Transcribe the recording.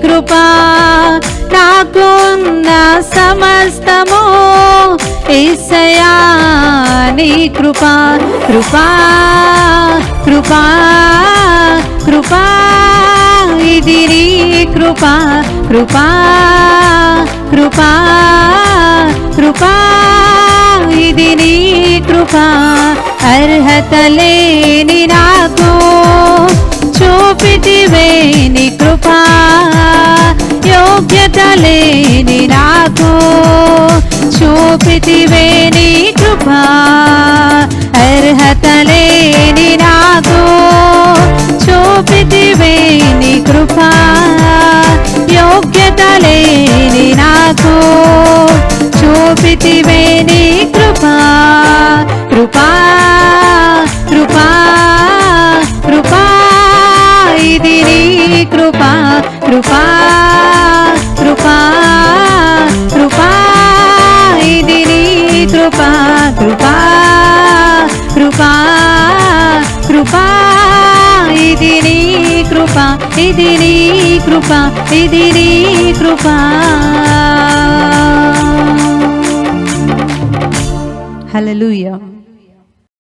కృపా నాకున్న సమస్తము యేసయ్యా నీ కృపా కృపా కృపా కృపా ఇది నీ కృపా కృపా కృపా కృపా ఇది నీ కృపా అర్హత లేని నాకు చూపితివే నీ కృపా యోగ్యత లేని నాకు చూపితివే నీ కృపా అర్హత లేని నాకు చూపితివే నీ కృపా యోగ్యత లేని నాకు చూపితివే నీ కృపా కృపా కృపా కృపా ఇది నీ కృపా కృపా కృపా కృపా ఇది నీ కృపా కృపా కృపా కృపా ఇది నీ కృపా ఇది నీ కృపా ఇది నీ కృపా. హల్లెలూయా.